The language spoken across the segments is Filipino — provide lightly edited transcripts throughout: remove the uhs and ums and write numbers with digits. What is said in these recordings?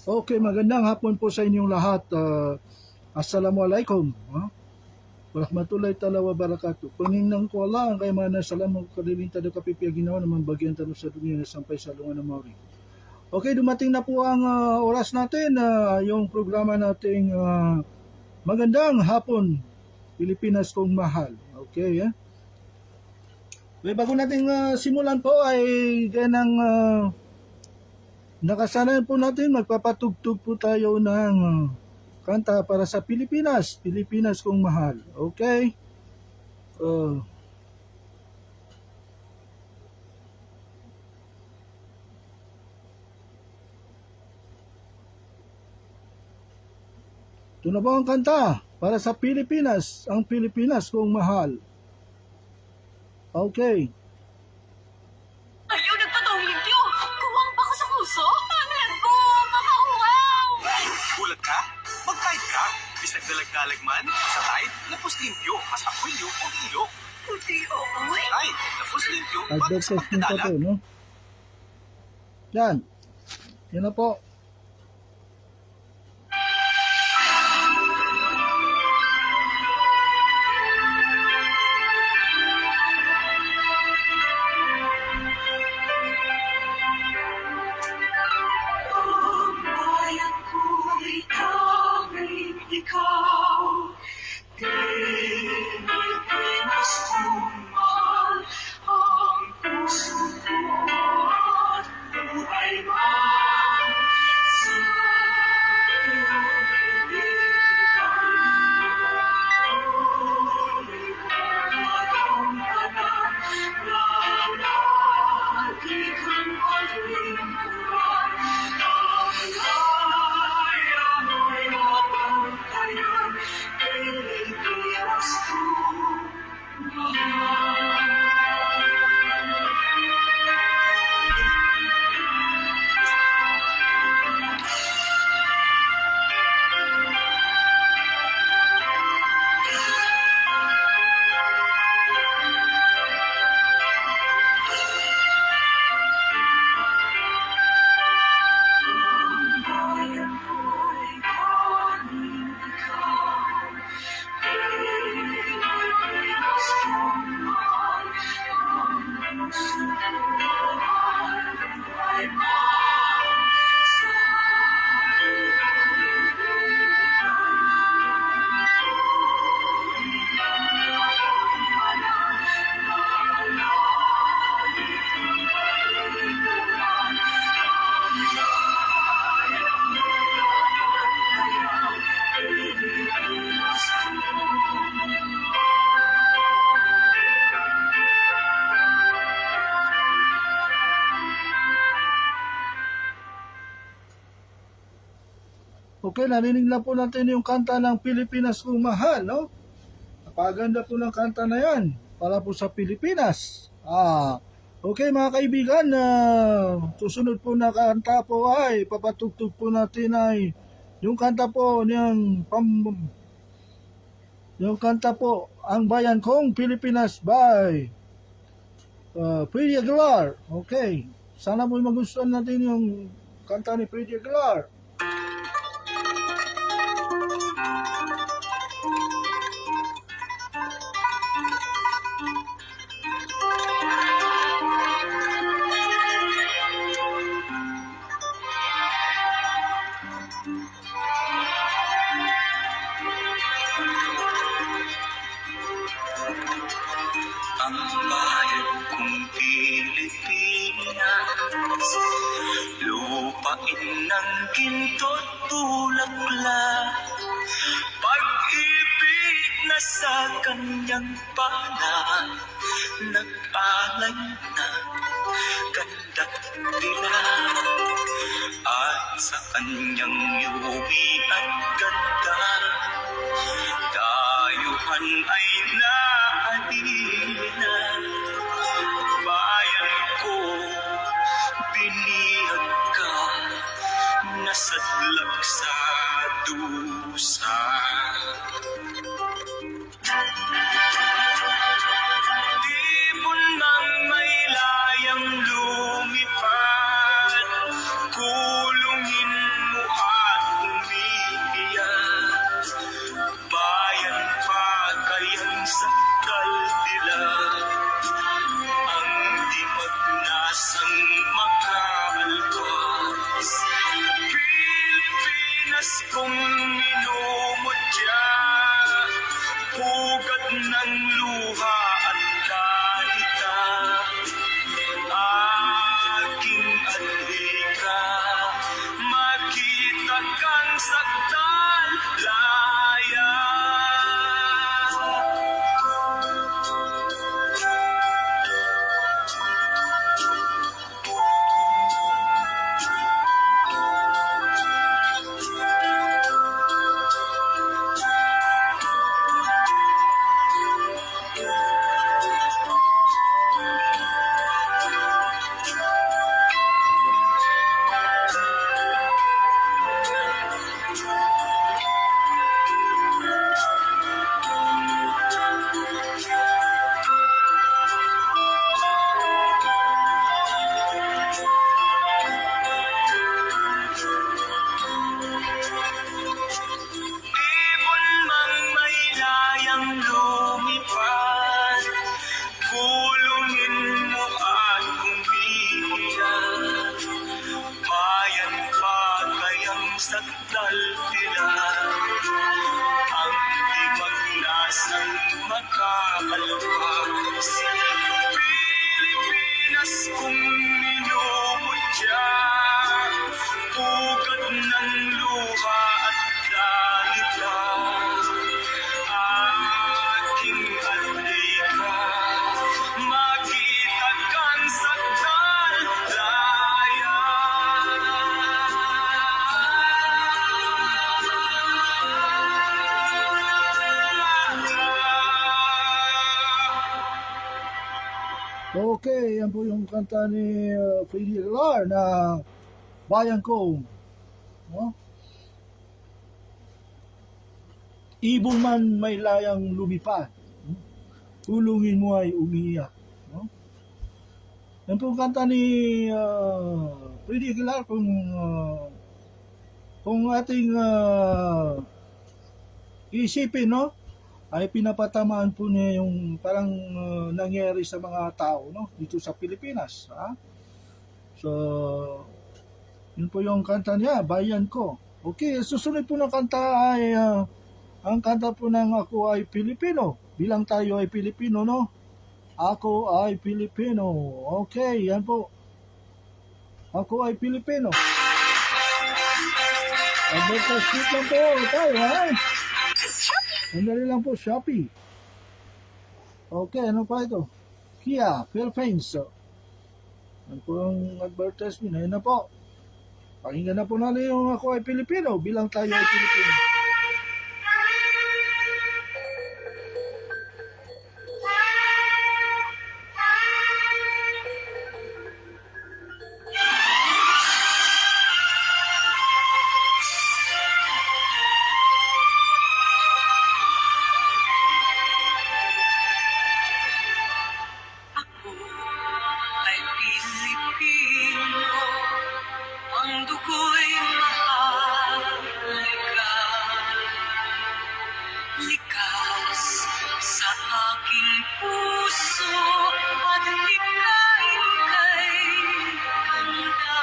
Okay, magandang hapon po sa inyong lahat. Assalamualaikum. Warahmatullahi ta'ala wa barakatuh. Pangingnang ko Allah, ang kay mana salam ng kalilinta na kapipya ginawa naman bagyan tanong sa dunia na sampay sa lungan ng Maori. Okay, dumating na po ang oras natin, yung programa nating magandang hapon, Pilipinas kong mahal. Okay, May bago nating simulan po ay ganang nakasanayan po natin, magpapatugtog po tayo ng kanta para sa Pilipinas, Pilipinas kong mahal. Okay? Ito na po ang kanta para sa Pilipinas, ang Pilipinas kong mahal. Okay. Ayaw nagpatawin-tiyo! Kuwang pa ko sa puso! Anan ko! Makauwaw! Gulat ka? Mag-tide ka! Bis nagdalag-dalag man, sa tide, lapos limpyo, mas apulyo o ilo. Puti oy! Tide, lapos limpyo, pag sa Advertisement pa pagdadala. to, no? Yan. Yan na po. Ang bayan ko'y tanging ikaw. Pilipinas kong mahal, ang puso ko at buhay man. Sa bayan ko'y tanging ikaw. Pilipinas kong mahal, ang puso ko at buhay man. Sa Okay, narinig na po natin yung kanta ng Pilipinas kong mahal, no? Napaganda po ng kanta na yan para po sa Pilipinas. Okay mga kaibigan, susunod po na kanta po ay papatugtog po natin ay yung kanta po yung kanta po Ang Bayan Kong Pilipinas by Freddie Aguilar. Okay, sana po magustuhan natin yung kanta ni Freddie Aguilar. Ang bayan kong Pilipinas, lupain ng ginto't bulaklak, pag-ibig na sa kanyang panah, nag-alay na ganda't dilag, at sa kanyang yuwi at ganda, dayuhan ay nahalina. Bayan ko, binihag ka, nasadlag sa dusa. Ibon mang may layang lumipad, kulungin mo kanta ni Freddie Aguilar na Bayan Ko. No? Ibong man may layang lumipad, tulungin mo ay umiiyak. No? Yan po kanta ni Freddie Aguilar kung ating isipin, no? Ay pinapatamaan po niya yung parang nangyari sa mga tao, no? Dito sa Pilipinas. Ha? So, yun po yung kanta niya, Bayan Ko. Okay, susunod po ng kanta ay ang kanta po ng Ako Ay Pilipino. Bilang tayo ay Pilipino, no? Ako ay Pilipino. Okay, yan po. Ako ay Pilipino. Advertisement lang po tayo, ha? Sandali lang po, Shopee. Okay, ano pa ito? Kia, Philippines. Ano po ang advertisement? Ayun na po. Pakinggan na po natin yung Ako ay Pilipino bilang tayo ay Pilipino. Ako ay Pilipino, ang dugo'y mahalika. Likas sa aking puso at hikain kay handa.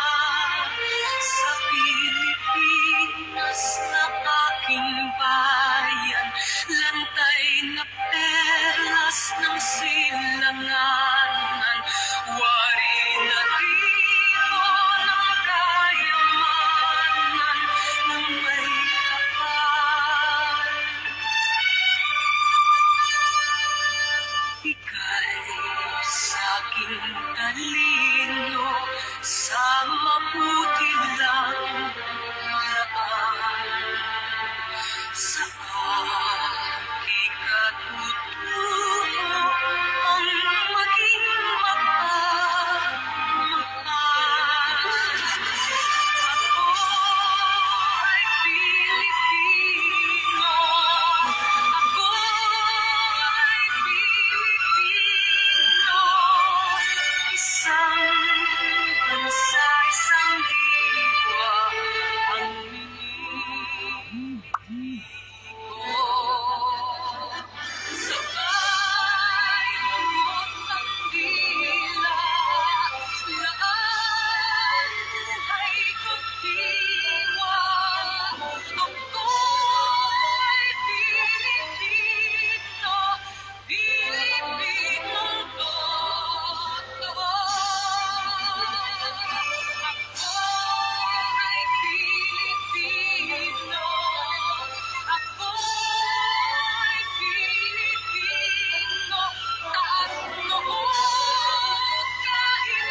Sa Pilipinas na aking bayan, lantay na perlas ng silanganan. Wari na rito ng kayamanan ng may kapal. Ika'y sa'king talino sa mabuti lang daan. Sa ikatutuo ang maging mapagmahal. Ako ay Pilipino. Ako ay Pilipino. Isang bansa, isang diwa ang minimig ko. Sabay bumot ang dila, laan ay kutiwa. Ako'y Pilipino, Pilipinong totoo. Ako ay Pilipino, ako ay Pilipino, taas noo kahit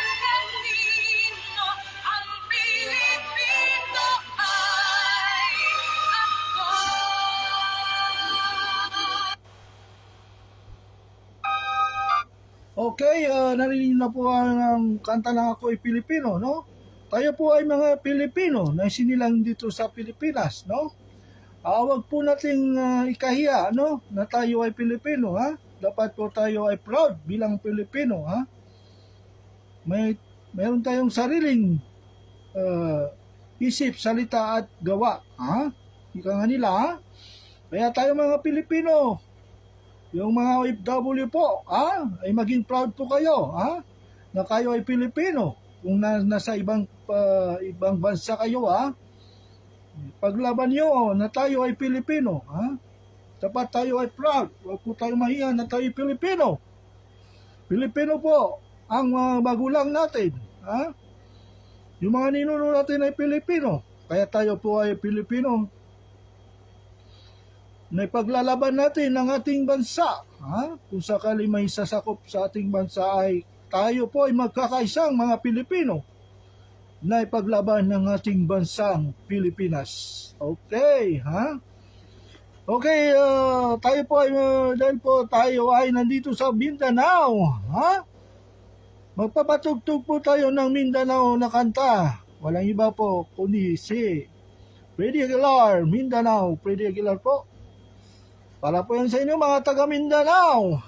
kanino, ang Pilipino ay ako. Okay, narinig na po ang kanta ng Ako ay Pilipino, no? Tayo po ay mga Pilipino na sinilang dito sa Pilipinas, no? Wag po nating ikahiya, no? Na tayo ay Pilipino, ha? Dapat po tayo ay proud bilang Pilipino, ha? Mayroon tayong sariling isip, salita at gawa, ha? Ika nga nila, ha? Kaya tayo mga Pilipino, yung mga OFW po, ay maging proud po kayo, na kayo ay Pilipino. Kung nasa ibang bansa kayo, paglaban nyo na tayo ay Pilipino, dapat tayo ay proud. Huwag po tayo mahiya na tayo ay Pilipino. Pilipino po ang magulang natin, yung mga ninuno natin ay Pilipino. Kaya tayo po ay Pilipino. Na ipaglalaban natin ang ating bansa. Kung sakali may sasakop sa ating bansa ay tayo po ay magkakaisang mga Pilipino na ipaglaban ng ating bansang Pilipinas. Okay, Okay, tayo po ay dahil po tayo ay nandito sa Mindanao, Magpapatugtog po tayo ng Mindanao na kanta. Walang iba po kundi si Freddy Aguilar, Mindanao. Freddy Aguilar po. Para po yan sa inyo mga taga Mindanao.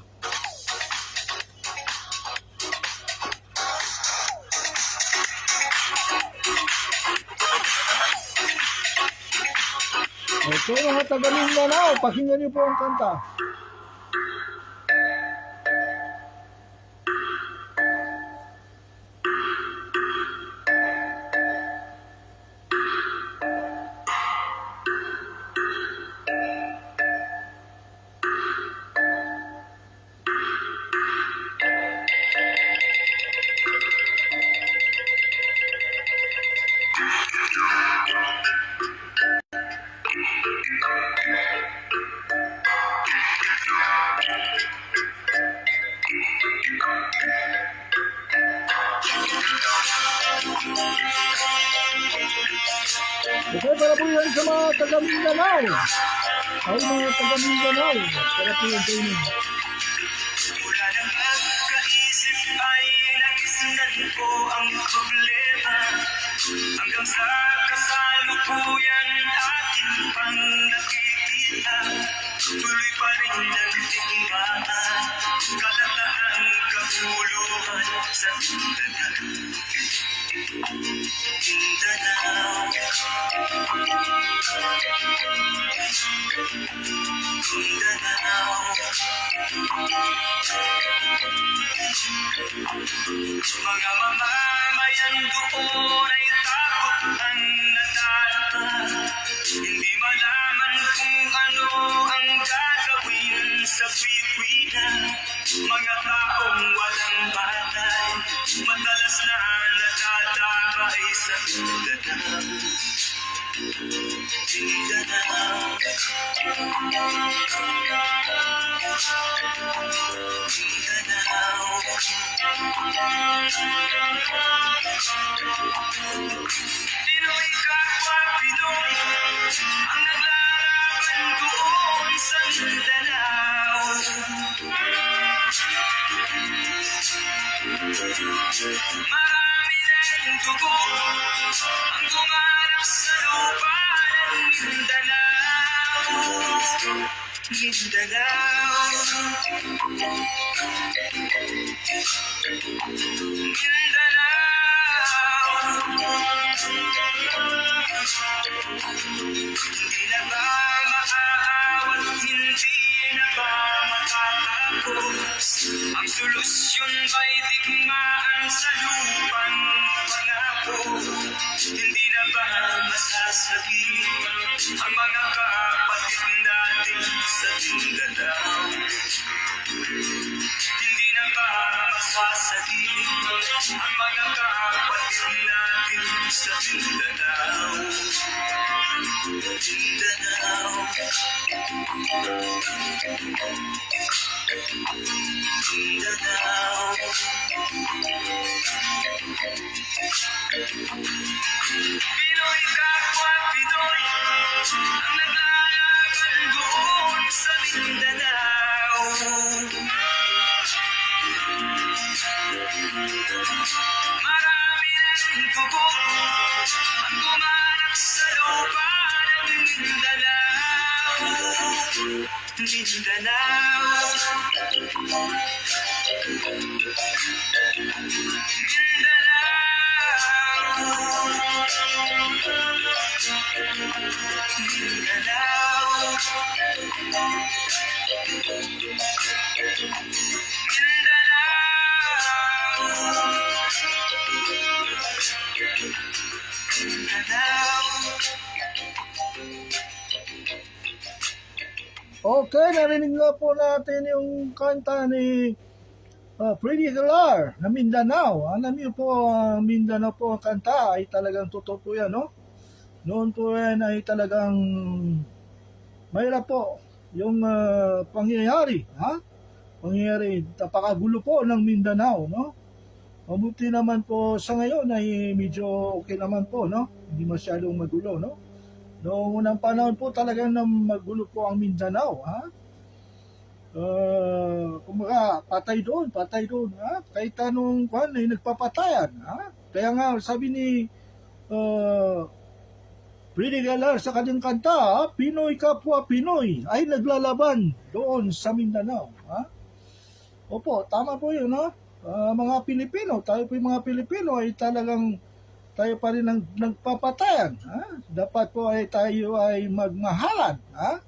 Okay mga taga Mindanao, pakinggan niyo po ang kanta. Okay, para po yan sa mga taga Mindanao. Ay, mga taga Mindanao. Para po yan sa inyo. Mula nang magkaisip ay nagisnan ko ang problema. Hanggang sa kasalukuyan akin pang nakikita. Tuloy pa rin ang tingbahan, kalataang kahuluhan sa Mindanao. Mindanao, Mindanao. Mga mamamayan doon ay takot ang nadarama. Hindi malaman kung ano ang gagawin sa Pilipina. Mga taong walang batay, madalas na nadadamay sa Mindanao. Mindanao, Pinoy kapwa Pinoy ang naglalaban doon sa Mindanao. Marami na rin dugo ang gumanap sa lupa ng Mindanao. Mindanao, hindi na ba maaawat, hindi na ba matatapos? Ang solusyon ba'y digmaan sa lupang pangako? Hindi na ba masasagi ang mga kapatid natin sa Mindanao? Hindi na ba masasagi ang mga kapatid natin sa Mindanao? Mindanao, Mindanao. Pinoy kapwa Pinoy ang naglalaban doon sa Mindanao. Marami na rin dugo ang gumanap sa lupa ng Mindanao. Mindanao, Okay, narinig na po natin yung kanta ni Freddy Aguilar na Mindanao. Alam niyo po, Mindanao po ang kanta ay talagang totoo po yan, no? Noon po yan ay talagang mahirap po yung pangyayari, ha? Pangyayari, napakagulo po ng Mindanao, no? Mabuti naman po sa ngayon ay medyo okay naman po, no? Hindi masyadong magulo, no? Noong unang panahon po talagang magulo po ang Mindanao, ha? Kumaga, patay doon, ha? Kahit anong kwan ay nagpapatayan, ha? Kaya nga, sabi ni Freddy Galar sa kanyang kanta, ha? Pinoy kapwa Pinoy ay naglalaban doon sa Mindanao, ha? Opo, tama po yun, ha? Mga Pilipino, tayo po yung mga Pilipino ay talagang tayo pa rin ang nagpapatayan, ha? Dapat po ay tayo ay magmahalan, ha?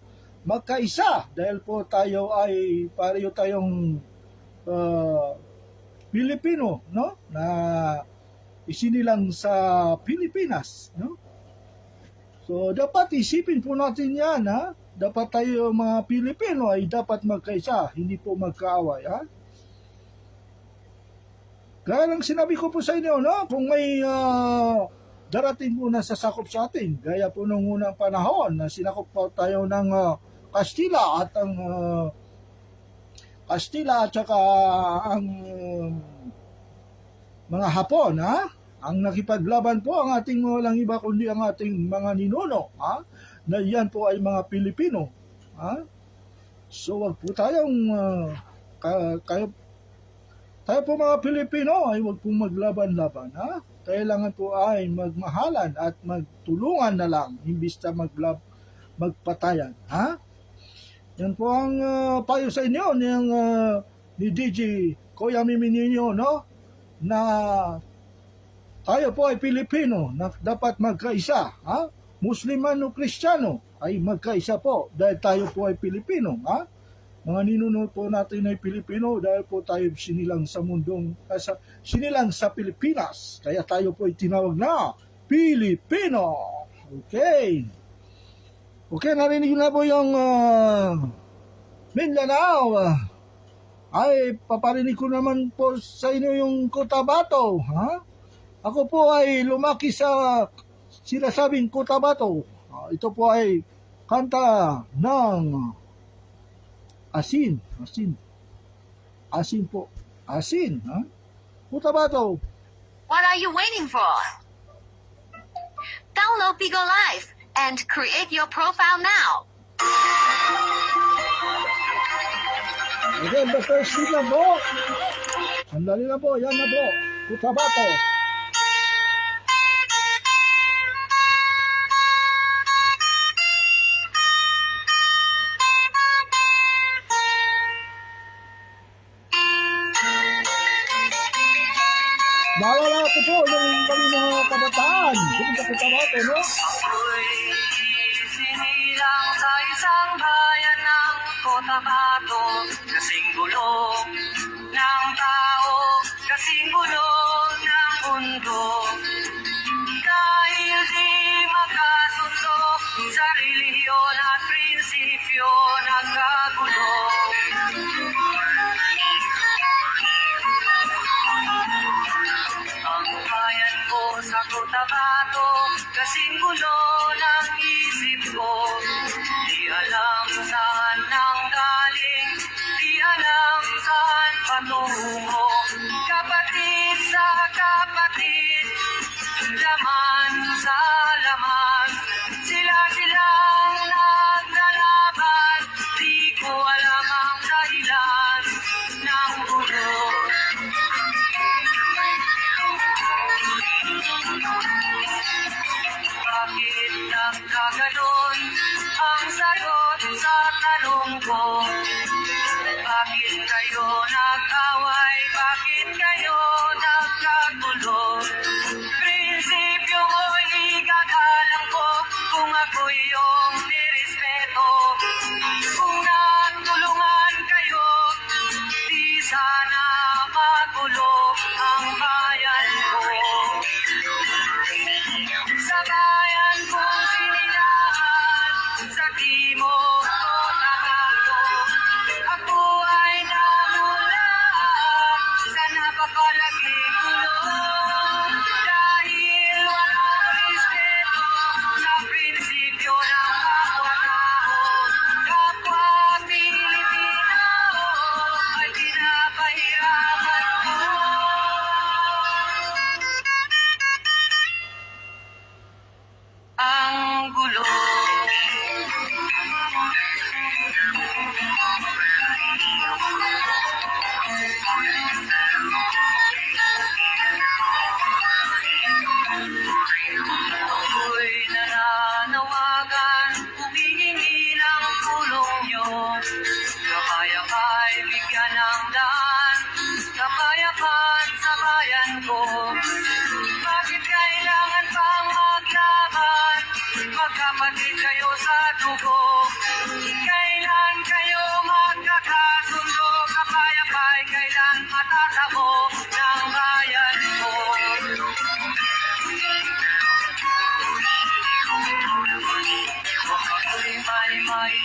Magkaisa dahil po tayo ay pareho tayong Pilipino, no? Na isinilang sa Pilipinas, no? So dapat isipin po natin 'yan, ha? Dapat tayo mga Pilipino ay dapat magkaisa, hindi po magkaaway, ha? Kaya lang sinabi ko po sa inyo, no? Kung may darating po na sasakop sa atin, gaya po nung unang panahon na sinakop po tayo ng Kastila at ang Kastila at saka ang mga Hapon, ha? Ang nakipaglaban po ang ating walang iba kundi ang ating mga ninuno, ha? Na yan po ay mga Pilipino, ha? So wag po tayong tayo po mga Pilipino ay wag pong maglaban-laban, ha? Kailangan po ay magmahalan at magtulungan na lang imbis na magpatayan, ha? Yan po ang payo sa inyo ni DJ Kuya Mimi ninyo, no? Na tayo po ay Pilipino na dapat magkaisa, ha? Muslim man o Kristiyano ay magkaisa po dahil tayo po ay Pilipino, ha? Mga ninuno po natin ay Pilipino dahil po tayo sinilang sa sinilang sa Pilipinas. Kaya tayo po ay tinawag na Pilipino. Okay. Okay, narinig na po yung Mindanao. Ay, paparinig ko naman po sa inyo yung Cotabato. Ha? Ako po ay lumaki sa sinasabing Cotabato. Ito po ay kanta ng Asin. Asin po. Asin. Ha? Cotabato. What are you waiting for? Download Bigo Live and create your profile now. Okay, the first beat lang po. Sandali lang po. Yan na po. Cotabato. Naalala ko po yung kami mga kabataan. Dito sa Cotabato, no? Ako'y sinilang sa isang bayan ng Cotabato. Kasing gulo ng tao, kasing gulo ng mundo. Dahil di makasundo sa relihiyon at prinsipyo nagkagulo. Ang bayan ko sa Cotabato, kasing gulo ng isip ko. Di alam saan nang galing, di alam saan patungo. Kapatid sa kapatid, laman sa laman. Sila-silang naglalaban, di ko alam ang dahilan ng gulo. Bakit nagkaganon ang sagot sa tanong?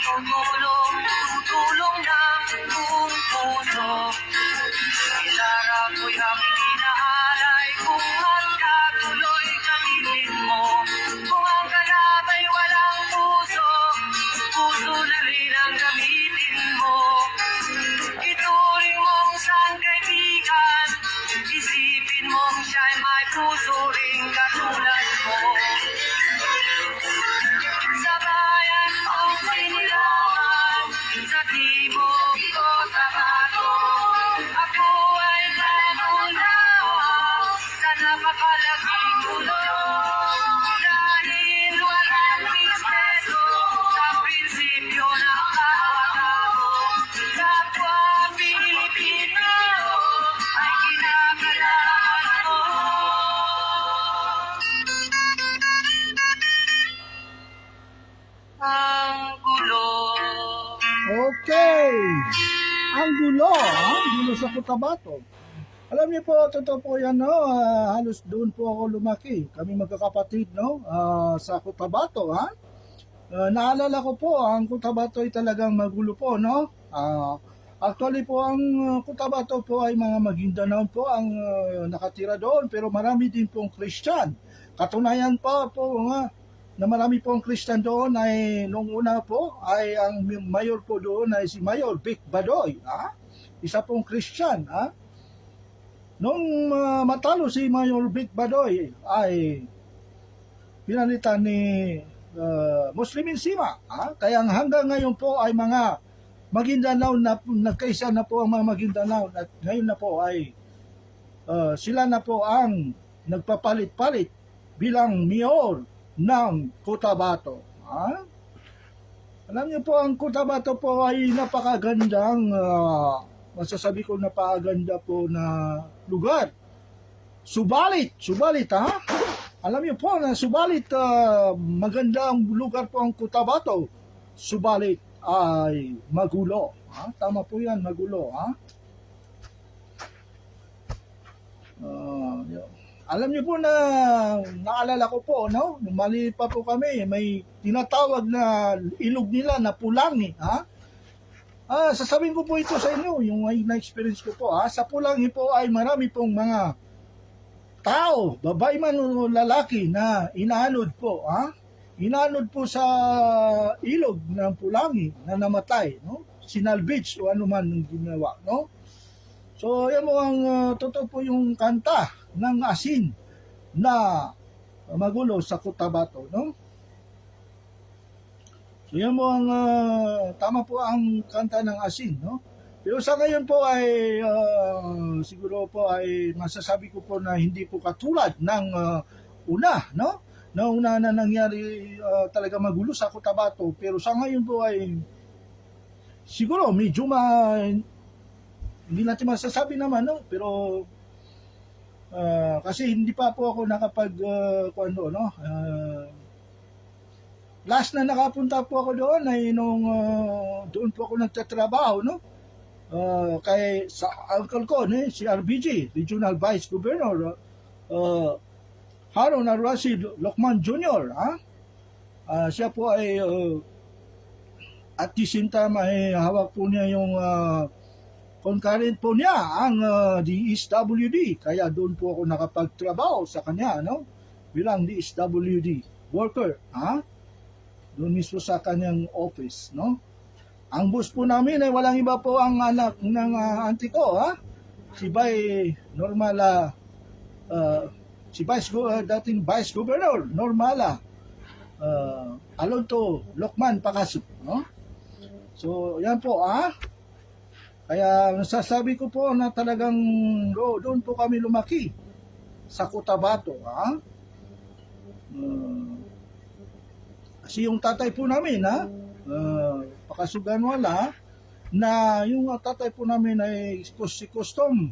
tutulong ng buong puso. Ilara ko'y aming inaalay kung handa tuloy gamitin mo. Kung ang ganap ay walang puso, puso na rin ang gamitin mo. Ituring mong siyang kaibigan, isipin mong siya'y may puso rin katulad mo. Sa bayan kong sinilangan, sa tibok ko sa bato, ako ay nagunawa sa napakalaking gulo. Dahil walang respeto sa prinsipyo ng pagkatao, kapwa Pilipino ay kinakailangan mo. Ang gulo. Okay. Ang gulo, ha? Gulo sa Cotabato. Alam niyo po, totoo po yan, no? Halos doon po ako lumaki. Kami magkakapatid, no? Sa Cotabato, ha? Naalala ko po, ang Cotabato ay talagang magulo po, no? Actually po, ang Cotabato po ay mga Maguindanao po ang nakatira doon, pero marami din pong Christian. Katunayan pa po nga, na marami pong Christian doon ay nung una po ay ang mayor po doon ay si Mayor Vic Badoy, ha? Isa pong Christian, ha? Nung matalo si Mayor Vic Badoy ay pinalitan ni Muslimin Sima, ha? Kaya hanggang ngayon po ay mga Maguindanao na nagkaisa na po ang mga Maguindanao at ngayon na po ay sila na po ang nagpapalit-palit bilang mayor ng Cotabato. Ha? Alam niyo po, ang Cotabato po ay napakagandang, masasabi ko napakaganda po na lugar. Subalit ha? Alam niyo po na subalit magandang lugar po ang Cotabato. Subalit ay magulo. Ha? Tama po yan, magulo. Ha? Alam niyo po na naalala ko po, no? Nung maliit pa po kami, may tinatawag na ilog nila na Pulangi, ha? Sasabihin ko po ito sa inyo, yung na-experience ko po, ha? Sa Pulangi po ay marami pong mga tao, babae man o lalaki na inaanod po, ha? Inaanod po sa ilog ng Pulangi na namatay, no? Sinalvage o ano man ang ginawa, no? So, yan mo ang totoo po yung kanta ng asin na magulo sa Cotabato, no? So, yan mo ang tama po ang kanta ng asin, no? Pero sa ngayon po ay siguro po ay masasabi ko po na hindi po katulad ng una, no? Na una na nangyari talaga magulo sa Cotabato, pero sa ngayon po ay siguro medyo hindi natin masasabi naman, no? Pero kasi hindi pa po ako nakapag no? Last na nakapunta po ako doon ay nung doon po ako nagtatrabaho, no? Kay sa uncle ko, si RBG, Regional Vice Governor Harun Al-Rashid Lokman Jr., ha? Siya po ay at the same time ay hawak po niya yung concurrent po niya ang DSWD, kaya doon po ako nakapagtrabaho sa kanya, no? Bilang DSWD worker, ha? Doon mismo sa kanyang office, no? Ang boss po namin ay walang iba po ang anak ng auntie ko, ha? Si Bay Normala, dating Vice Governor Normala Alonto Lokman Pakasu, no? So, yan po, ha? Kaya nasasabi ko po na talagang doon po kami lumaki sa Cotabato, ha? Kasi yung tatay po namin, ha? Pakasuganwala, na yung tatay po namin ay si Custom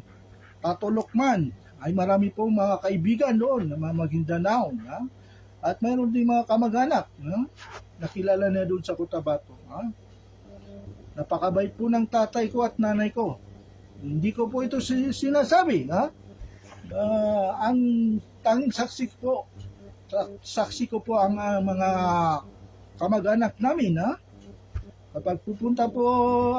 Tato Lokman, ay marami pong mga kaibigan doon na mga Maguindanao, ha? At mayroon din mga kamag-anak, ha? Nakilala na doon sa Cotabato, ha? Napakabait po ng tatay ko at nanay ko. Hindi ko po ito sinasabi, ha? Ang tanging saksi ko po ang mga kamag-anak namin, ha? kapag pupunta po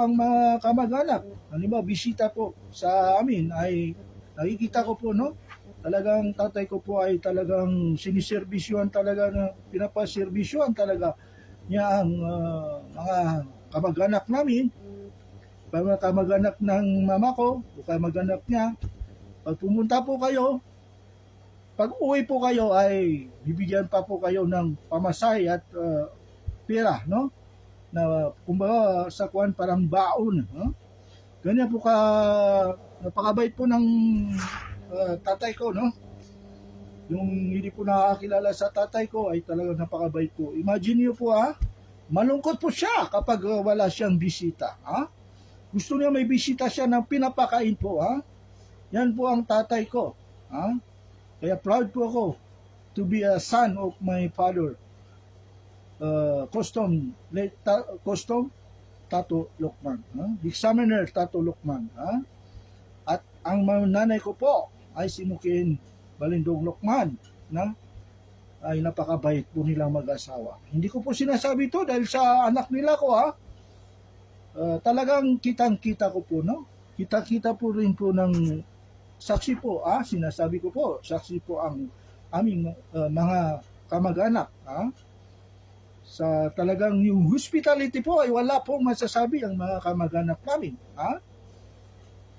ang mga kamag-anak, halimbawa bisita po sa amin, ay nakikita ko po, no? Talagang tatay ko po ay talagang siniservisyohan talaga, na pinapaservisyohan talaga niya ang mga kamag-anak namin, mga kamag-anak ng mama ko, o kamag-anak niya. Pag pumunta po kayo, pag uwi po kayo ay bibigyan pa po kayo ng pamasahe at pera, no? Na kumbaga sa kuan parang baon, no? Ganyan po ka napakabait po ng tatay ko, no? Yung hindi po nakakilala sa tatay ko ay talagang napakabait po. Imagine niyo po, malungkot po siya kapag wala siyang bisita, Gusto niya may bisita siya ng pinapakain po, Yan po ang tatay ko, Kaya proud po ako to be a son of my father, Custom Tato Lukman, Examiner Tato Lukman, At ang nanay ko po ay si Mukin Balindong Lukman, ay napakabait po nilang mag-asawa. Hindi ko po sinasabi to dahil sa anak nila ko, talagang kitang-kita ko po, no? Kita-kita po rin po ng saksi po, sinasabi ko po, saksi po ang aming mga kamag-anak, sa talagang yung hospitality po ay wala pong masasabi ang mga kamag-anak namin,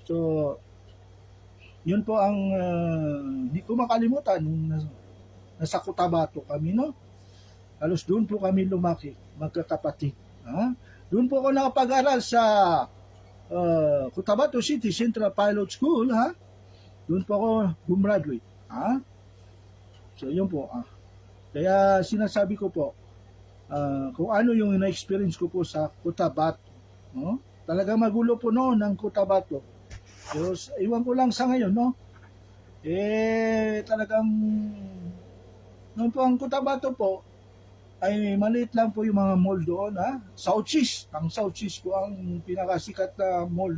So, yun po ang hindi ko makalimutan nung nasa Cotabato kami, no? Halos doon po kami lumaki, magkakapatid, Doon po ako nakapag-aral sa Cotabato City Central Pilot School, Doon po ako gumraduate, So, yun po, Kaya sinasabi ko po, kung ano yung na-experience ko po sa Cotabato, no? Talaga magulo po noon ng Cotabato. Pero iwan ko lang sa ngayon, no? Talagang noon po ang Cotabato po ay maliit lang po yung mga mall doon, South Seas. Ang South Seas po ang pinakasikat na mall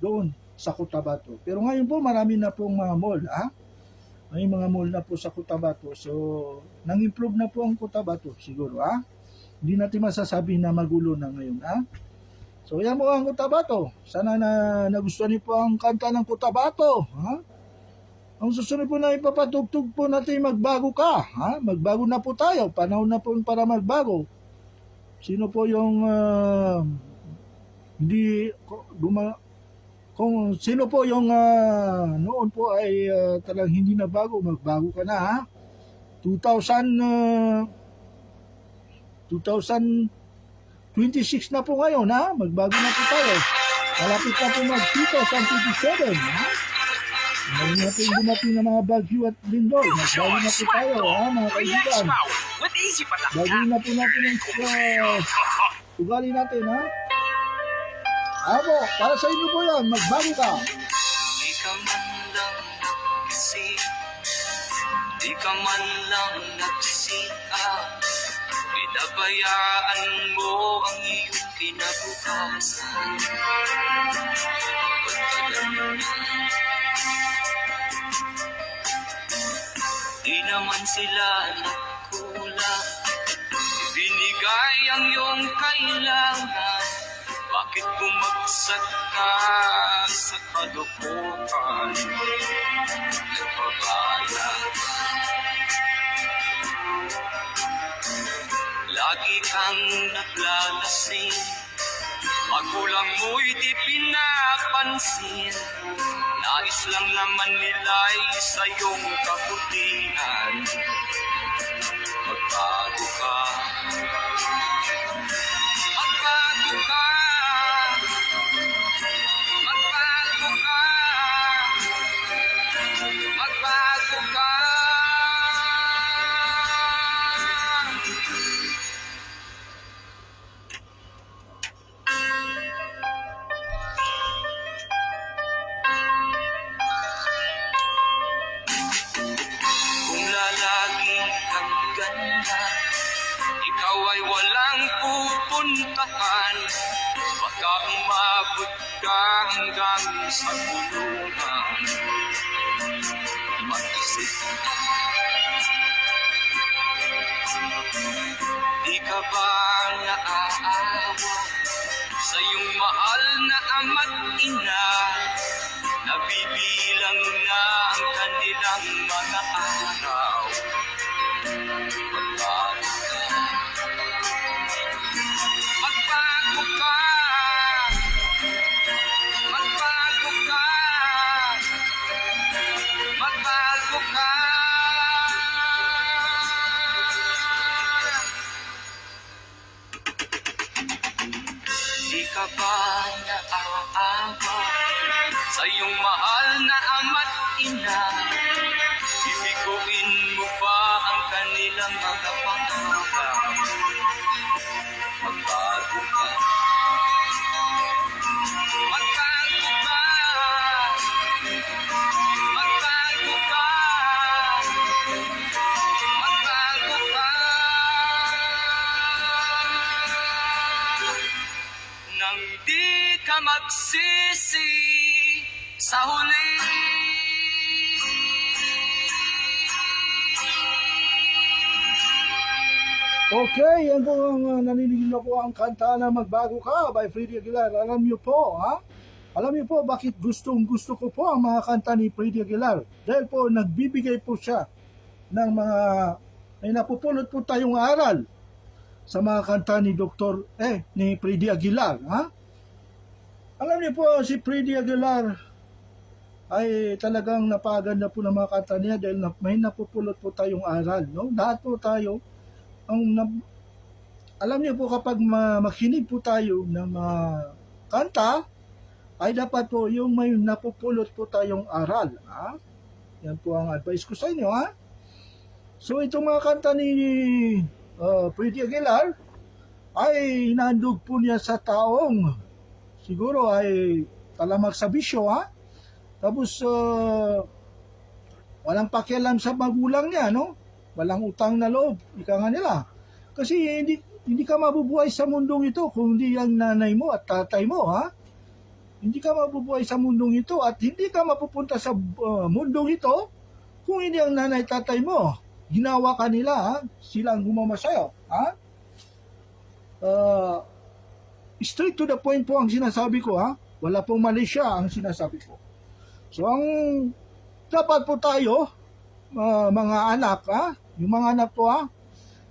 doon sa Cotabato. Pero ngayon po marami na pong mga mall, May mga mall na po sa Cotabato. So, nang-improve na po ang Cotabato siguro, Hindi natin masasabi na magulo na ngayon, So, yan po ang Cotabato. Sana na nagustuhan niyo po ang kanta ng Cotabato, Ang susunod po na ipapatugtog po natin, magbago ka, Magbago na po tayo. Panahon na po para magbago. Sino po yung kung sino po yung noon po ay talagang hindi na bago, magbago ka na, 2026 na po ngayon, magbago na po tayo. Malapit na po mag-2027, Ngayon natin dumating ng mga bagyo at lindol. Magbago na po tayo, mga kaibigan. With easy patak. Bagay na po natin ang ugali natin, Ako, para sa inyo po yan, magbago ka. Di ka man lang nagising, di ka man lang nagsika, pinabayaan mo ang iyong kinabukasan. Di naman sila nagkulang, binigay ang iyong kailangan. Bakit bumagsak ka sa kalukuhan? Nagpabaya ka, lagi kang naglalasing, magulang mo'y di pinapansin. Nais lang naman nila'y sa iyong kabutihan. Magbago ka, magbago ka, magbago ka, magbago ka. Kung lalagi kang ganda, ikaw ay walang pupuntahan. Baka umabot ka hanggang sa kulungan. Mag-isip ka, di ka ba naaawa iyong mahal na ama't ina, nabibilang na ang kanilang mga araw. Magbago ka, magbago ka, magbago ka. Di ka ba naaawa sa iyong mahal na ama't ina? Bibiguin mo ba ang kanilang mga pangarap? Magbago ka, magbago ka, magbago ka, magbago ka. Nang di ka magsisi sa huli. Okay, yan po ang naninig na po ang kanta na Magbago Ka by Freddy Aguilar. Alam niyo po, ha? Alam niyo po bakit gusto ko po ang mga kanta ni Freddy Aguilar? Dahil po nagbibigay po siya ng mga, may napupulot po tayong aral sa mga kanta ni ni Freddy Aguilar, ha? Alam niyo po, si Freddy Aguilar ay talagang napaganda po ng mga kanta niya dahil may napupulot po tayong aral, no? Lahat po tayo, alam niyo po kapag makinig po tayo ng mga kanta, ay dapat po yung may napupulot po tayong aral, ha? Yan po ang advice ko sa inyo, ha? So itong mga kanta ni Freddy Aguilar ay hinandog po niya sa taong siguro ay talamak sa bisyo, ha? Tapos walang pakialam sa magulang niya, no? Walang utang na loob, ika nga nila. Kasi hindi ka mabubuhay sa mundong ito kung hindi ang nanay mo at tatay mo, ha? Hindi ka mabubuhay sa mundong ito at hindi ka mapupunta sa mundong ito kung hindi ang nanay at tatay mo. Ginawa ka nila, ha? Sila ang gumama sa'yo, ha? Straight to the point po ang sinasabi ko, ha? Wala pong mali siya ang sinasabi ko. So ang dapat po tayo, mga anak, ha? Yung mga anak po, ha?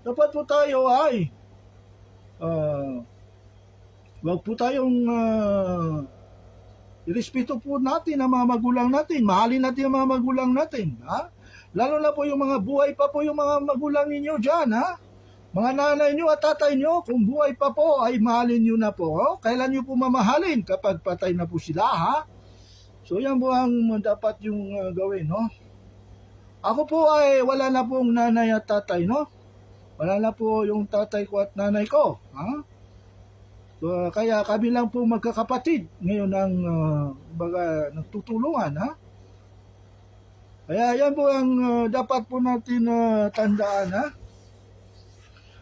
Dapat po tayo ay wag po tayong irespeto po natin ang mga magulang natin. Mahalin natin ang mga magulang natin, ha? Lalo na po yung mga buhay pa po yung mga magulang ninyo dyan, ha? Mga nanay nyo at tatay nyo, kung buhay pa po, ay mahalin nyo na po. Oh? Kailan nyo po mamahalin kapag patay na po sila, ha? So yan po ang dapat yung gawin, no? Ako po ay wala na pong nanay at tatay, no? Wala na po yung tatay ko at nanay ko, ha? So, kaya kami lang po magkakapatid ngayon ang nagtutulungan, ha? Kaya yan po ang dapat po natin tandaan, ha?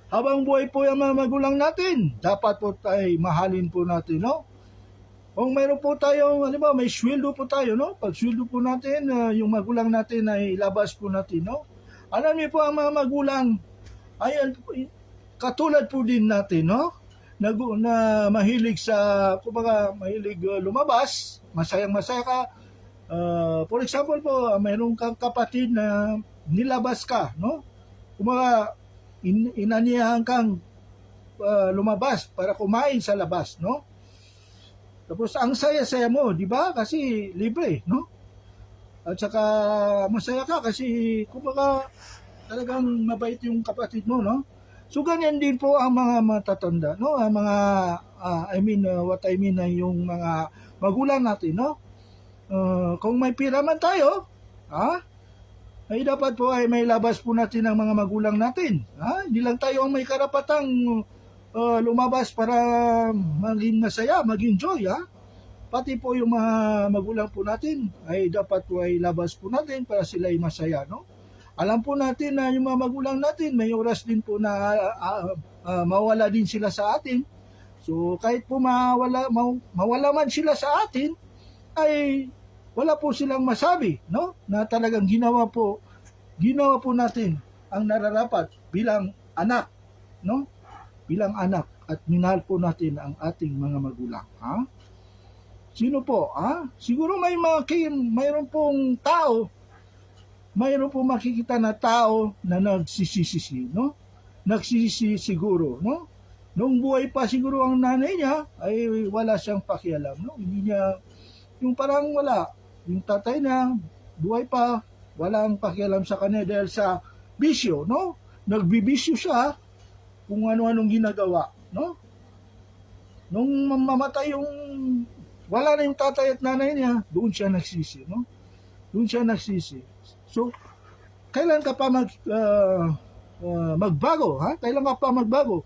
Habang buhay po yung mga magulang natin, dapat po tayo mahalin po natin, no? Kung mayroon po tayong, may sweldo po tayo, no? Pag sweldo po natin, yung magulang natin ay ilabas po natin, no? Alam niyo po ang mga magulang, ay katulad po din natin, no? Na mahilig kumbaga mahilig lumabas, masayang-masaya ka. For example po, mayroong kang kapatid na nilabas ka, no? Kumbaga, inaniyahan kang lumabas para kumain sa labas, no? Tapos ang saya-saya mo, di ba? Kasi libre, no? At saka masaya ka kasi kumbaga talagang mabait yung kapatid mo, no? So ganyan din po ang mga matatanda, no? Ang mga what I mean ay yung mga magulang natin, no? Kung may pira man tayo, ay dapat po ay may labas po natin ang mga magulang natin. Hindi lang tayo ang may karapatang lumabas para maging masaya, mag-enjoy, Pati po yung mga magulang po natin ay dapat po ay labas po natin para sila ay masaya, no? Alam po natin na yung mga magulang natin may oras din po na mawala din sila sa atin. So kahit po mawala man sila sa atin, ay wala po silang masabi, no? Na talagang ginawa po natin ang nararapat bilang anak, no? bilang anak at minahal po natin ang ating mga magulang. Ha? Sino po? Ha? Siguro mayroon pong tao, mayroon pong makikita na tao na nagsisisi, no? Nagsisisi siguro, no? Noong buhay pa siguro ang nanay niya, ay wala siyang pakialam, no? Hindi niya, yung parang wala. Yung tatay niya, buhay pa, wala ang pakialam sa kanya dahil sa bisyo, no? Nagbibisyo siya kung ano-anong ginagawa, no? Nung mamatay yung, wala na yung tatay at nanay niya, doon siya nagsisi, no? Doon siya nagsisi. So, kailan ka pa magbago, ha? Kailan ka pa magbago?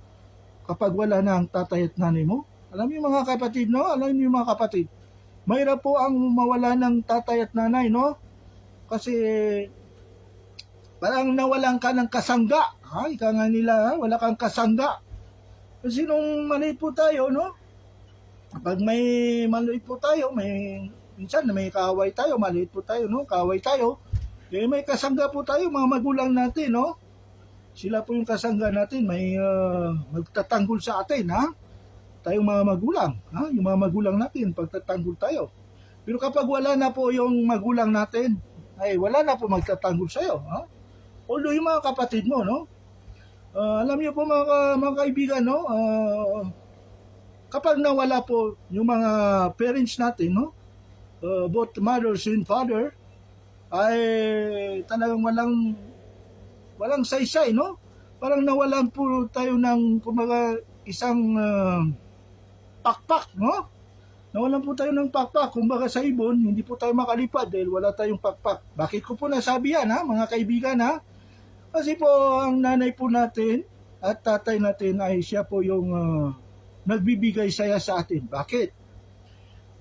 Kapag wala na ang tatay at nanay mo? Alam niyo mga kapatid, no? Alam niyo mga kapatid, mahirap po ang mawala ng tatay at nanay, no? Kasi, parang nawalan ka ng kasangga. Ha? Ika nga nila, ha? Wala kang kasangga. Kasi nung maliit po tayo, no? Kapag may maliit po tayo, minsan may kaaway tayo, maliit po tayo, no? Kaaway tayo. Eh, may kasangga po tayo, mga magulang natin, no? Sila po yung kasangga natin, may magtatanggol sa atin, ha? Tayong mga magulang, ha? Yung mga magulang natin, pagtatanggol tayo. Pero kapag wala na po yung magulang natin, ay wala na po magtatanggol sa'yo, ha? Although yung mga kapatid mo, no? Alam niyo po mga kaibigan, no? Kapag nawala po yung mga parents natin, no? Both mothers and father, ay talagang walang saysay, no? Parang nawalan po tayo ng kumbaga isang pakpak, no? Nawalan po tayo ng pakpak. Kumbaga sa ibon, hindi po tayo makalipad dahil wala tayong pakpak. Bakit ko po nasabi yan, ha, mga kaibigan, ha? Kasi po ang nanay po natin at tatay natin ay siya po yung nagbibigay saya sa atin. Bakit?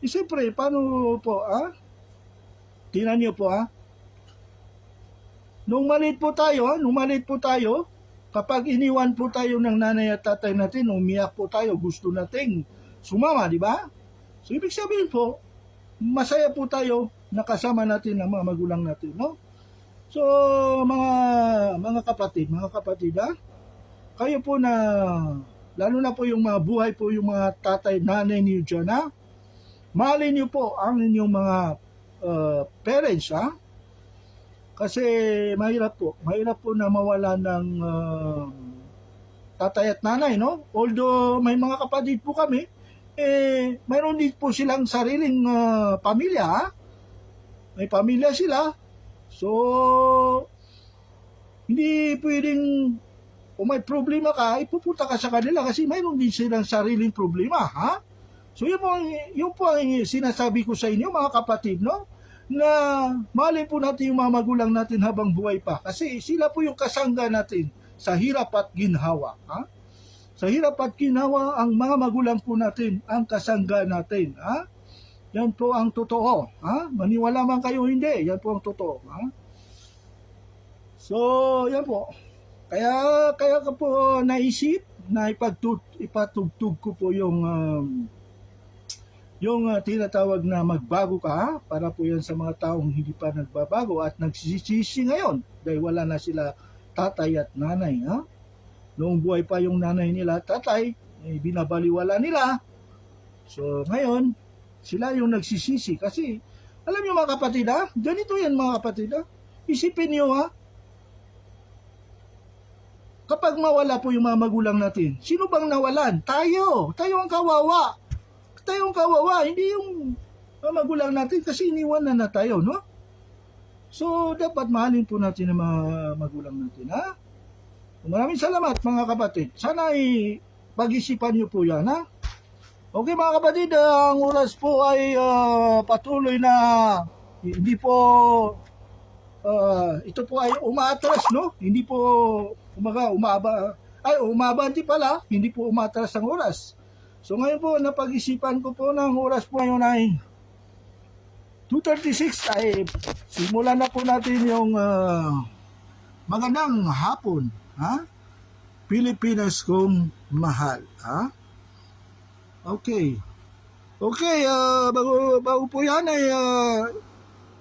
Siyempre, paano po, ha? Tingnan niyo po, ha? Nung maliit po tayo, kapag iniwan po tayo ng nanay at tatay natin, umiyak po tayo, gusto nating sumama, di ba? So, ibig sabihin po, masaya po tayo na kasama natin ang mga magulang natin, no? So, mga kapatid, ha? Kayo po na, lalo na po yung mga buhay po, yung mga tatay, nanay niyo dyan, ha? Mahalin niyo po ang inyong mga parents, ha? Kasi mahirap po na mawala ng tatay at nanay, no? Although may mga kapatid po kami, mayroon din po silang sariling pamilya, ha? May pamilya sila. So, hindi pwedeng, kung may problema ka, ipupunta ka sa kanila kasi mayroon din silang sariling problema, ha? So, yun po ang sinasabi ko sa inyo, mga kapatid, no? Na mahalin po natin yung mga magulang natin habang buhay pa. Kasi sila po yung kasangga natin sa hirap at ginhawa. Ha? Sa hirap at ginhawa, ang mga magulang po natin ang kasangga natin. Ha? Yan po ang totoo. Ha? Maniwala man kayo hindi, yan po ang totoo. Ha? So, yan po. Kaya ko po naisip na ipatugtog ko po yung tinatawag na magbago ka, para po yan sa mga taong hindi pa nagbabago at nagsisisi ngayon dahil wala na sila tatay at nanay. Ha? Noong buhay pa yung nanay nila, tatay, binabaliwala nila. So ngayon, sila yung nagsisisi. Kasi, alam niyo mga kapatid, ha? Ganito yan mga kapatid, ha? Isipin niyo, ha? Kapag mawala po yung mga magulang natin, sino bang nawalan? Tayo ang kawawa. Tayong kawawa, hindi yung magulang natin kasi iniwan na tayo, no? So, dapat mahalin po natin ang mga magulang natin, ha? Maraming salamat, mga kapatid. Sana ay pag-isipan niyo po yan, ha? Okay, mga kapatid, ang oras po ay patuloy na hindi po, ito po ay umaatras, no? Hindi po, umabanti pala, hindi po umatras ang oras. So ngayon po, napag-isipan ko po ng oras po ngayon ay 2:36 ay simulan na po natin yung magandang hapon, ha? Pilipinas kong mahal, ha? Okay, bago po yan ay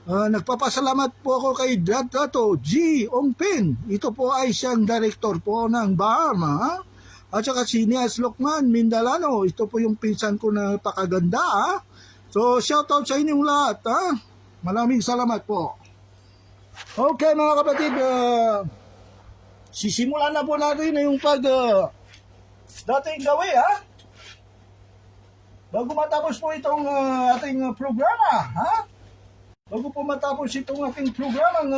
nagpapasalamat po ako kay Dato G. Ongpin. Ito po ay siyang director po ng Bahama, ha? At saka si Nias Lokman Mindalano. Ito po yung pinsan ko na pakaganda. So shoutout sa inyong lahat. Maraming salamat po. Okay mga kapatid, sisimulan na po natin yung dating gawi bago matapos po itong ating programa bago po matapos itong ating programa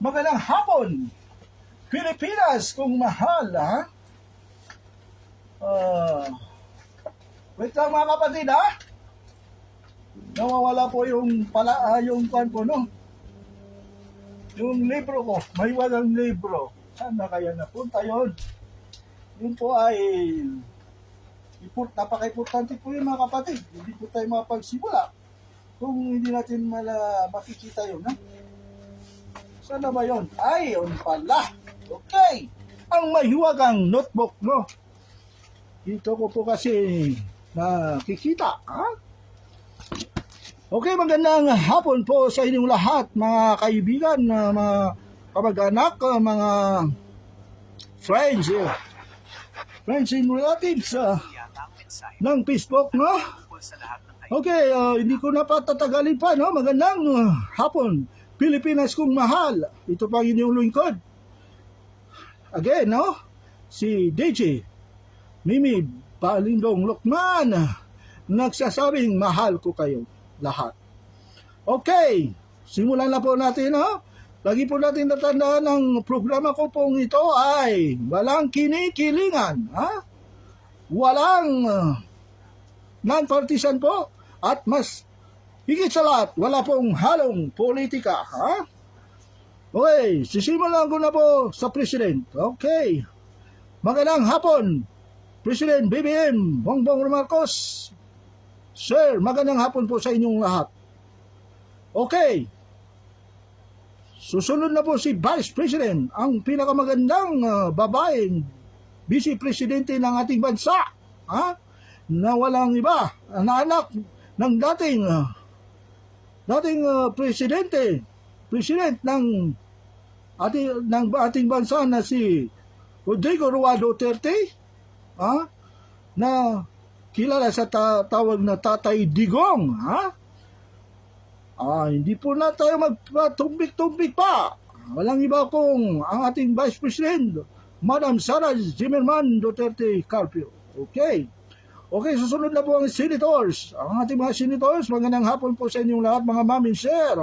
magandang hapon Pilipinas kung mahal wait lang mga kapatid nawawala po yung kwan po yung libro ko, may walang libro. Saan na kaya napunta yun? Yun po ay napaka-importante po yun mga kapatid. Hindi po tayo makapagsimula kung hindi natin makikita yun. Saan na ba yun? Ay, yun pala. Okay. Ang mahiwagang notebook, no? Dito ko po kasi nakikita. Okay, magandang hapon po sa inyong lahat, mga kaibigan, mga kamag-anak, mga friends and relatives ng Facebook, no? Okay, hindi ko na patatagalin pa, no? Magandang hapon, Pilipinas kung mahal. Ito pa inyong lingkod. Again, no? Si DJ Mimi Balindong Lokman, nagsasabing mahal ko kayo lahat. Okay, simulan na po natin. Lagi po natin natandaan ang programa ko pong ito ay walang kinikilingan. Walang non-partisan po at mas higit sa lahat, wala pong halong politika. Okay, sisimulan ko na po sa President. Okay, magandang hapon, President BBM Bongbong Marcos. Sir, magandang hapon po sa inyong lahat. Okay. Susunod na po si Vice President, ang pinakamagandang babaeng Vice Presidente ng ating bansa. Na walang iba, na anak ng dating President ng ating bansa na si Rodrigo Roa Duterte. Na kilala sa tawag na Tatay Digong, hindi po na tayo magpatumbik-tumbik pa. Walang iba kung ang ating Vice President, Madam Sara Zimmerman Duterte Carpio. Okay. Okay, susunod na po ang senators. Ang ating mga senators, magandang hapon po sa inyong lahat, mga ma'am and sir.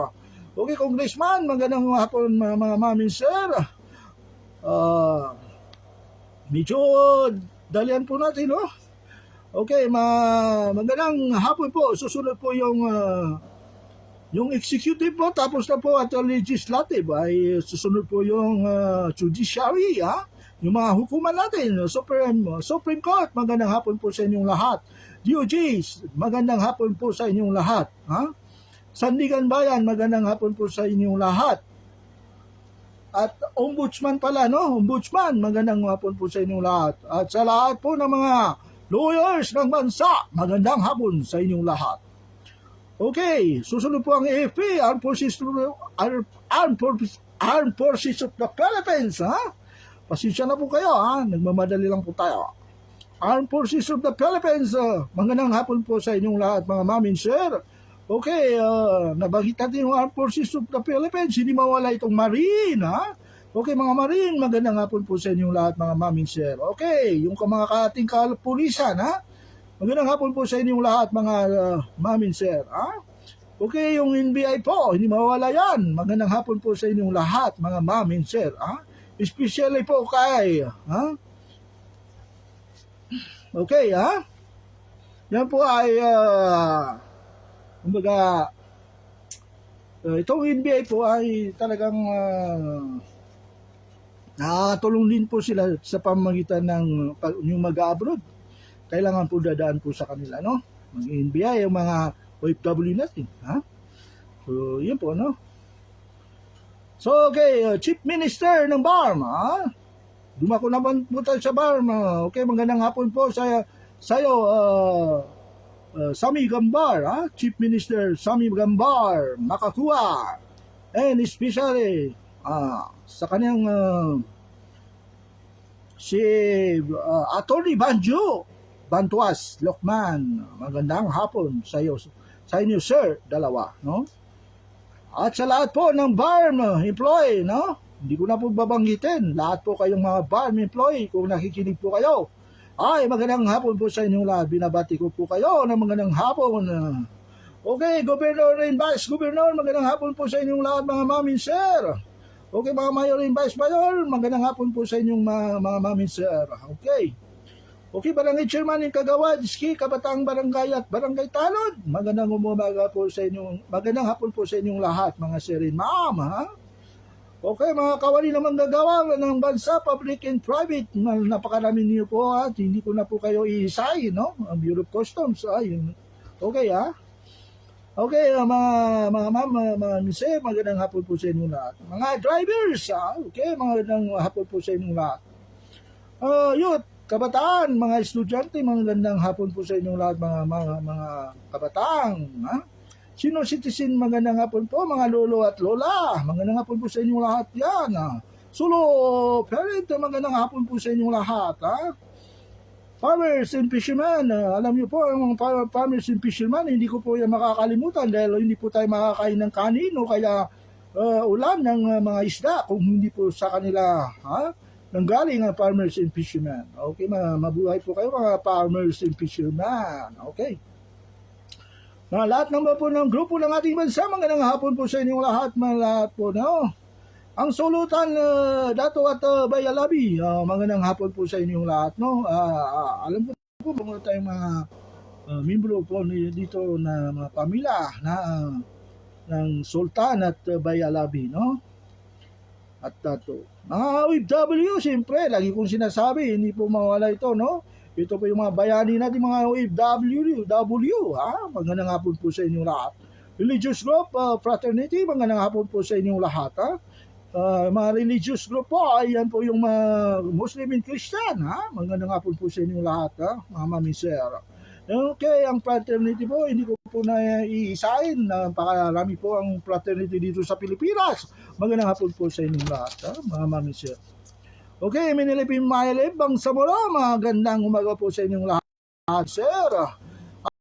Okay, Congressman, magandang hapon mga ma'am and sir. Medyo dalian po natin, no? Okay, magandang hapon po. Susunod po yung executive po, tapos na po at legislative ay susunod po yung judiciary, yung mga hukuman natin, Supreme Court, magandang hapon po sa inyong lahat. DOJ, magandang hapon po sa inyong lahat. Sandigan Bayan, magandang hapon po sa inyong lahat. At Ombudsman pala, no? Ombudsman, magandang hapon po sa inyong lahat. At sa lahat po ng mga lawyers ng bansa, magandang hapon sa inyong lahat. Okay, susunod po ang AFP, Armed Forces of the Philippines, Pasensya na po kayo, nagmamadali lang po tayo. Armed Forces of the Philippines, magandang hapon po sa inyong lahat, mga ma'am and sir. Okay, nabanggit natin yung Armed Forces of the Philippines, hindi mawala itong Marine, Okay, mga Marine, magandang hapon po sa inyong lahat, mga ma'am and sir. Okay, yung mga ating kapulisan, magandang hapon po sa inyong lahat, mga ma'am and sir, Okay, yung NBI po, hindi mawala yan. Magandang hapon po sa inyong lahat, mga ma'am and sir, Especially po kay, Okay, yan po ay, kumbaga, itong NBI po ay talagang nakatulong din po sila sa pamamagitan ng yung mag-abroad. Kailangan po dadaan po sa kanila, no? Mag-NBI, yung mga OFW natin, So, yun po, no? So, okay, Chief Minister ng BARM, Dumako naman po tayo sa BARM. Okay, magandang hapon po sa'yo, Sammy Gambar, Chief Minister Sammy Gambar, Makakuha, and especially sa kanyang si Attorney Bantuas Lokman. Magandang hapon sa iyo, sa inyo sir, dalawa, no? At sa lahat po ng barm employee, no? Hindi ko na po babanggitin. Lahat po kayong mga barm employee, kung nakikinig po kayo, ay magandang hapon po sa inyong lahat. Binabati ko po kayo ng magandang hapon. Okay, Governor and Vice Governor, magandang hapon po sa inyong lahat mga mamin sir. Okay, mga Mayor and Vice Mayor, magandang hapon po sa inyong mga mamin sir. Okay. Okay, Barangay Chairman ng Kagawad, Ski, Kabataang Barangay at Barangay Talon. Magandang umaga po sa inyong, magandang hapon po sa inyong lahat, mga sir and ma'am, ha? Okay, mga kawali na manggagawa ng bansa, public and private, napakarami niyo po at hindi ko na po kayo iisay, no? Ang Bureau of Customs, ayun. Okay, ha? Okay, mga ma'am, mga mise, magandang hapon po sa inyong lahat. Mga drivers, okay, magandang hapon po sa inyong lahat. Youth, kabataan, mga estudyante, magandang hapon po sa inyong lahat, mga kabataan, ha? Sino citizen, magandang hapon po, mga lolo at lola, magandang hapon po sa inyong lahat yan, ha? Solo parent, magandang hapon po sa inyong lahat, ha? Farmers and fishermen, alam niyo po, ang mga farmers and fishermen, hindi ko po yan makakalimutan dahil hindi po tayo makakain ng kanin o kaya ulam ng mga isda kung hindi po sa kanila, ha? Nanggaling ang farmers and fishermen. Okay, mabuhay po kayo mga farmers and fishermen. Okay. Mga lahat naman po ng grupo ng ating bansa, magandang hapon po sa inyong lahat, mga lahat po, no? Ang sulutan, Dato at Bayalabi, magandang hapon po sa inyong lahat, no? Alam po mga tayong mga membro po dito na mga pamilya na ng Sultan at Bayalabi, no? At Dato. Mga OFW, siyempre, lagi kong sinasabi, hindi po mawala ito, no? Ito po yung mga bayani natin, mga OFW, ha? Magandang hapon po sa inyong lahat. Religious group, fraternity, magandang hapon po sa inyong lahat, ha? Mga religious group po, ayan po yung Muslim and Christian, ha? Magandang hapon po sa inyong lahat, ha? Mga mami sir. Okay, ang fraternity po, hindi ko po na iisahin. Napakarami po ang fraternity dito sa Pilipinas. Magandang hapon po sa inyong lahat, ha? Mga mami sir. Okay, Minilipin Mailib, Bang Samora, magandang umaga po sa inyong lahat, sir.